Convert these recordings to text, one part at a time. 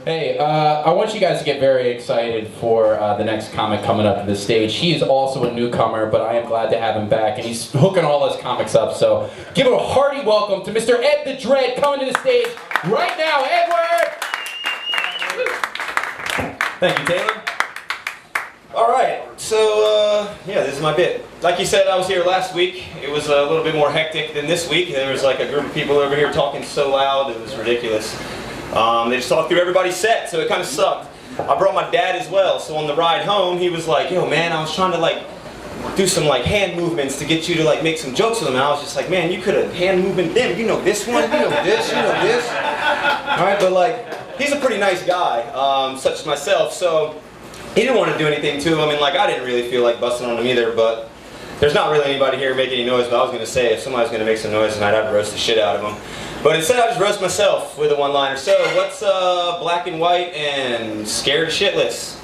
Hey, I want you guys to get very excited for the next comic coming up to the stage. He is also a newcomer, but I am glad to have him back, and he's hooking all his comics up, so give a hearty welcome to Mr. Ed the Dread coming to the stage right now. Edward! Thank you, Taylor. Alright, so, yeah, this is my bit. Like you said, I was here last week. It was a little bit more hectic than this week. There was like a group of people over here talking so loud, it was ridiculous. They just talked through everybody's set, so it kind of sucked. I brought my dad as well, so on the ride home, he was like, yo man, I was trying to like do some like hand movements to get you to like make some jokes with them. And I was just like, man, you could have hand movement them. You know this one, you know this, you know this. Alright, but like, he's a pretty nice guy, such as myself, so he didn't want to do anything to him, and like I didn't really feel like busting on him either, but there's not really anybody here making any noise, but I was going to say if somebody's going to make some noise tonight, I'd roast the shit out of him. But instead I just roast myself with a one-liner. So, what's black and white and scared shitless?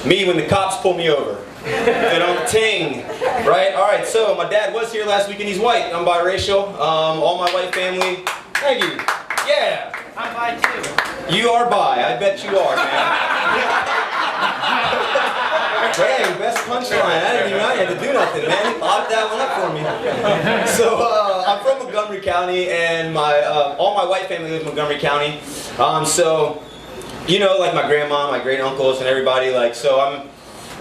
Me when the cops pull me over. They don't ting, right? Alright, so my dad was here last week and he's white. I'm biracial. All my white family. Thank you. Yeah. I'm bi too. You are bi. I bet you are, man. Dang, best punchline. I didn't even know I had to do nothing, man. He popped that one up for me. So, I'm from Montgomery County, and all my white family lives in Montgomery County. So, you know, like my grandma, my great uncles, and everybody, like, so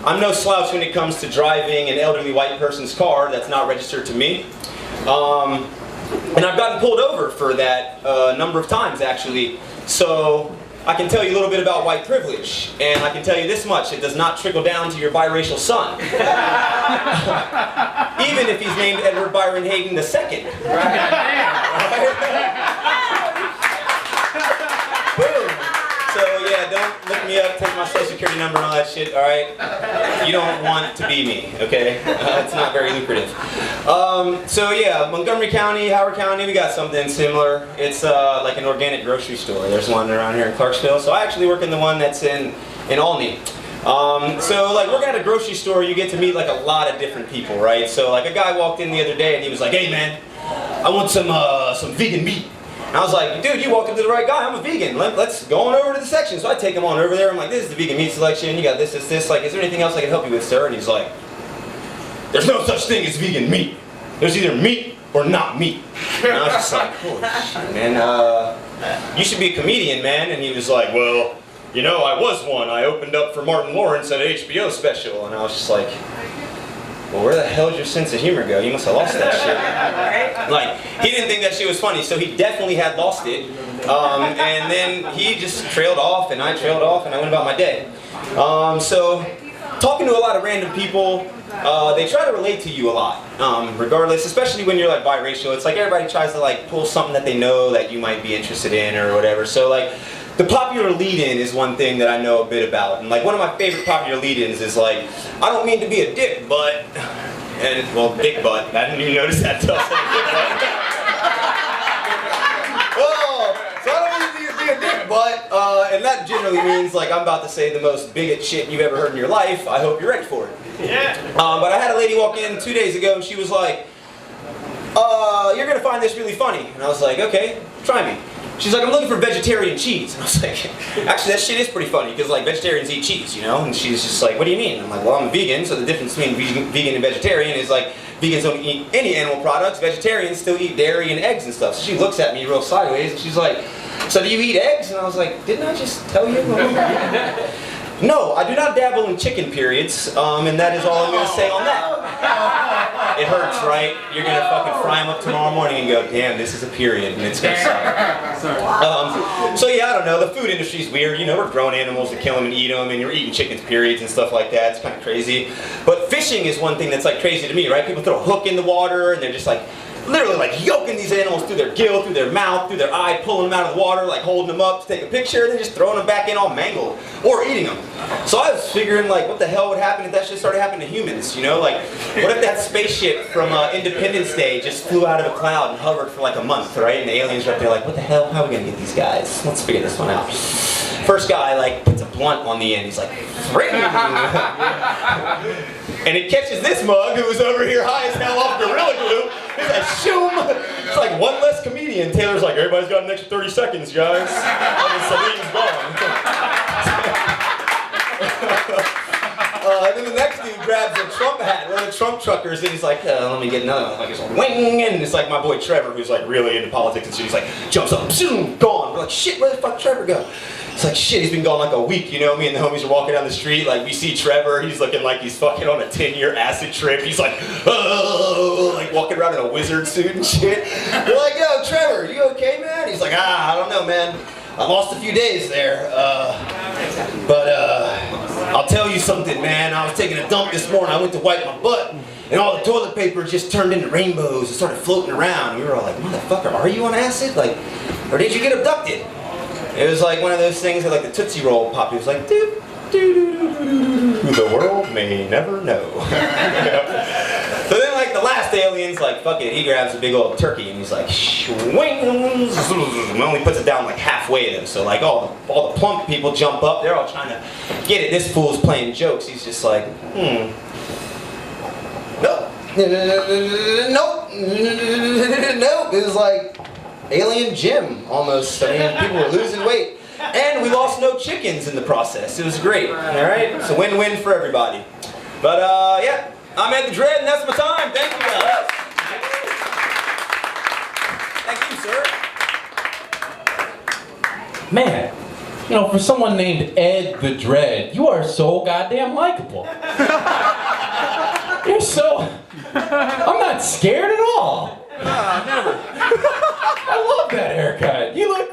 I'm no slouch when it comes to driving an elderly white person's car that's not registered to me. And I've gotten pulled over for that a number of times, actually. So, I can tell you a little bit about white privilege, and I can tell you this much, it does not trickle down to your biracial son. Even if he's named Edward Byron Hayden II. Boom! So yeah, don't look me up, take my social security number and all that shit, alright? You don't want to be me, okay? It's not very lucrative. So yeah, Montgomery County, Howard County, we got something similar. It's like an organic grocery store. There's one around here in Clarksville. So I actually work in the one that's in Olney. So like working at a grocery store, you get to meet like a lot of different people, right? So like a guy walked in the other day and he was like, hey man, I want some vegan meat. And I was like, dude, you walked up to the right guy, I'm a vegan. Let's go on over to the section. So I take him on over there, I'm like, this is the vegan meat selection, you got this, like, is there anything else I can help you with, sir? And he's like, there's no such thing as vegan meat. There's either meat or not meat. And I was just like, holy shit, man, you should be a comedian, man. And he was like, well, you know, I was one. I opened up for Martin Lawrence at an HBO special. And I was just like, well, where the hell did your sense of humor go? You must have lost that shit. Like, he didn't think that shit was funny, so he definitely had lost it. And then he just trailed off, and I trailed off, and I went about my day. So, talking to a lot of random people, they try to relate to you a lot, regardless, especially when you're like biracial. It's like everybody tries to like pull something that they know that you might be interested in or whatever. So like, the popular lead-in is one thing that I know a bit about. And like one of my favorite popular lead-ins is like, I don't mean to be a dick, but, and well, dick butt. I didn't even notice that until I said dick butt. Oh, so I don't mean to be a dick butt, and that generally means like I'm about to say the most bigot shit you've ever heard in your life. I hope you're ready for it. Yeah. But I had a lady walk in 2 days ago and she was like, you're gonna find this really funny. And I was like, okay, try me. She's like, I'm looking for vegetarian cheese. And I was like, actually that shit is pretty funny because like vegetarians eat cheese, you know? And she's just like, what do you mean? I'm like, well, I'm a vegan, so the difference between vegan and vegetarian is like, vegans don't eat any animal products, vegetarians still eat dairy and eggs and stuff. So she looks at me real sideways and she's like, so do you eat eggs? And I was like, didn't I just tell you? No, I do not dabble in chicken periods, and that is all I'm going to say on that. It hurts, right? You're going to fucking fry them up tomorrow morning and go, damn, this is a period, and it's going to suck. So yeah, I don't know, the food industry's weird, you know, we're growing animals to kill them and eat them, and you're eating chickens periods and stuff like that, it's kind of crazy. But fishing is one thing that's like crazy to me, right? People throw a hook in the water, and they're just like, literally like yoking these animals through their gill, through their mouth, through their eye, pulling them out of the water, like holding them up to take a picture, and then just throwing them back in all mangled, or eating them. So I was figuring like, what the hell would happen if that shit started happening to humans, you know? Like, what if that spaceship from Independence Day just flew out of a cloud and hovered for like a month, right? And the aliens were up there like, what the hell, how are we gonna get these guys? Let's figure this one out. First guy like puts a blunt on the end, he's like, ring! And it catches this mug who was over here high as hell off Gorilla Glue. It's like, shoom! It's like one less comedian. Taylor's like, everybody's got an extra 30 seconds, guys. And Celine's gone. Trump truckers, and he's like, let me get another one. Like, it's like, wing, and it's like my boy Trevor, who's like really into politics and shit. He's like, jumps up, zoom, gone. We're like, shit, where the fuck Trevor go? It's like, shit, he's been gone like a week, you know? Me and the homies are walking down the street, like, we see Trevor, he's looking like he's fucking on a 10-year acid trip. He's like, oh, like walking around in a wizard suit and shit. We're like, yo, Trevor, you okay, man? He's like, I don't know, man. I lost a few days there, but I'll tell you something, man. I was taking a dump this morning. I went to wipe my butt, and all the toilet paper just turned into rainbows and started floating around. We were all like, motherfucker, are you on acid? Like, or did you get abducted? It was like one of those things that like the Tootsie Roll popped. It was like, doo, doo, doo, doo, doo. The world may never know. So then like the last alien's like, fuck it, he grabs a big old turkey and he's like, swings, and only puts it down like halfway to them. So like all the plump people jump up, they're all trying to get it. This fool's playing jokes. He's just like, nope, nope, nope. It was like Alien Jim almost. I mean, people were losing weight. And we lost no chickens in the process. It was great, all right? It's a win-win for everybody. But yeah, I'm Ed the Dread, and that's my time. Thank you, guys. Thank you, sir. Man, you know, for someone named Ed the Dread, you are so goddamn likable. You're so... I'm not scared at all. Never. I love that haircut. You look